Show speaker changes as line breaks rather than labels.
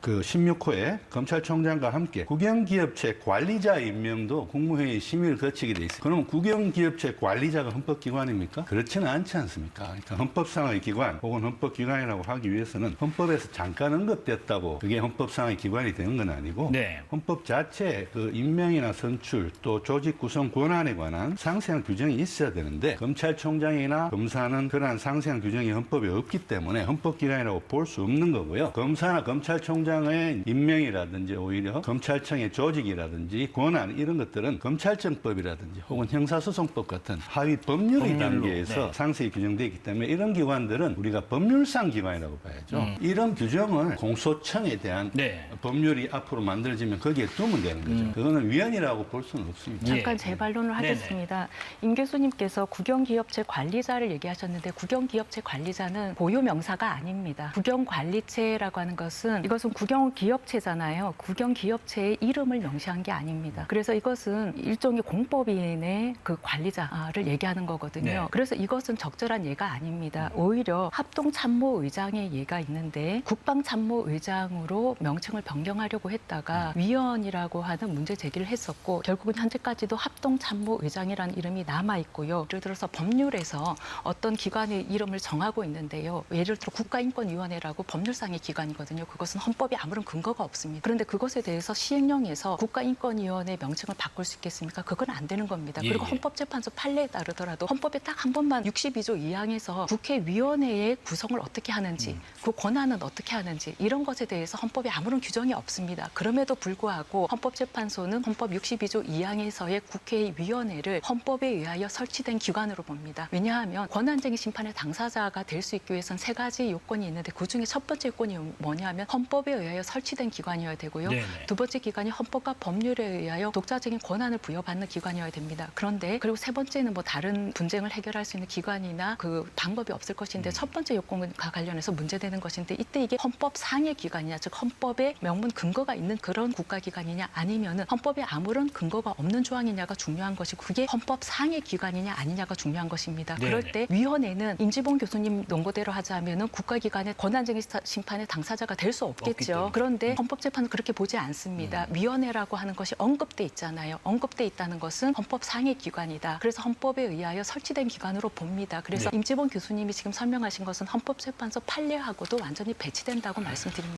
그 16호에 검찰총장과 함께 국영기업체 관리자 임명도 국무회의 심의를 거치게 돼 있어요. 그럼 국영기업체 관리자가 헌법기관입니까? 그렇지는 않지 않습니까? 그러니까 헌법상의 기관 혹은 헌법기관이라고 하기 위해서는 헌법에서 잠깐 언급됐다고 그게 헌법상의 기관이 되는 건 아니고
네.
헌법 자체에 그 임명이나 선출 또 조직 구성 권한에 관한 상세한 규정이 있어야 되는데 검찰총장이나 검사는 그러한 상세한 규정이 헌법에 없기 때문에 헌법기관이라고 볼 수 없는 거고요. 검사나 검찰총장의 임명이라든지 오히려 검찰청의 조직이라든지 권한 이런 것들은 검찰청법이라든지 혹은 형사소송법 같은 하위 법률의 단계에서
네.
상세히 규정되어 있기 때문에 이런 기관들은 우리가 법률상 기관이라고 봐야죠. 이런 규정을 공소청에 대한
네.
법률이 앞으로 만들어지면 거기에 두면 되는 거죠. 그거는 위헌이라고 볼 수는 없습니다.
잠깐
예.
재반론을 하겠습니다. 임 교수님께서 국영기업체 관리자를 얘기하셨는데 국영기업체 관리자는 고유 명사가 아닙니다. 국영관리체라고 하는 것은 이것은 국영기업체잖아요. 국영기업체의 이름을 명시한 게 아닙니다. 그래서 이것은 일종의 공법인의 그 관리자를 얘기하는 거거든요.
네.
그래서 이것은 적절한 예가 아닙니다. 오히려 합동참모의장의 예가 있는데 국방참모의장으로 명칭을 변경하려고 했다가 위헌이라고 하는 문제 제기를 했었고 결국은 현재까지도 합동참모의장이라는 이름이 남아있고요. 예를 들어서 법률에서 어떤 기관의 이름을 정하고 있는데요. 예를 들어 국가인권위원회라고 법률상의 기관이거든요. 그것은 헌법에 아무런 근거가 없습니다. 그런데 그것에 대해서 시행령에서 국가인권위원회 명칭을 바꿀 수 있겠습니까? 그건 안 되는 겁니다. 그리고 헌법재판소 판례에 따르더라도 헌법에 딱 한 번만 62조 2항에서 국회위원회의 구성을 어떻게 하는지 그 권한은 어떻게 하는지 이런 것에 대해서 헌법에 아무런 규정이 없습니다. 그럼에도 불구하고 헌법재판소는 헌법 62조 2항에서의 국회위원회를 헌법에 의하여 설치된 기관으로 봅니다. 왜냐하면 권한쟁의 심판의 당사자가 될 수 있기 위해서는 세 가지 요건이 있는데 그중에 첫 번째 요건이 뭐냐면 헌법에 의하여 설치된 기관이어야 되고요.
네네.
두 번째 기관이 헌법과 법률에 의하여 독자적인 권한을 부여받는 기관이어야 됩니다. 그런데 그리고 세 번째는 뭐 다른 분쟁을 해결할 수 있는 기관이나 그 방법이 없을 것인데 첫 번째 요건과 관련해서 문제되는 것인데 이때 이게 헌법 상의 기관이냐 즉 헌법에 명문 근거가 있는 그런 국가기관이냐 아니면은 헌법에 아무런 근거가 없는 조항이냐가 중요한 것이고 그게 헌법 상의 기관이냐 아니냐가 중요한 것입니다.
네네.
그럴 때 위원회는 임지봉 교수님 논거대로 하자면은 국가기관의 권한쟁의 심판의 당사자가 될 수
없기
없겠죠.
때문에.
그런데 헌법재판은 그렇게 보지 않습니다. 위원회라고 하는 것이 언급돼 있잖아요. 언급돼 있다는 것은 헌법 상의 기관이다. 그래서 헌법에 의하여 설치된 기관으로 봅니다. 그래서
네.
임지봉 교수님이 지금 설명하신 것은 헌법재판소 판례하고도 완전히 배치된다고 말씀드립니다.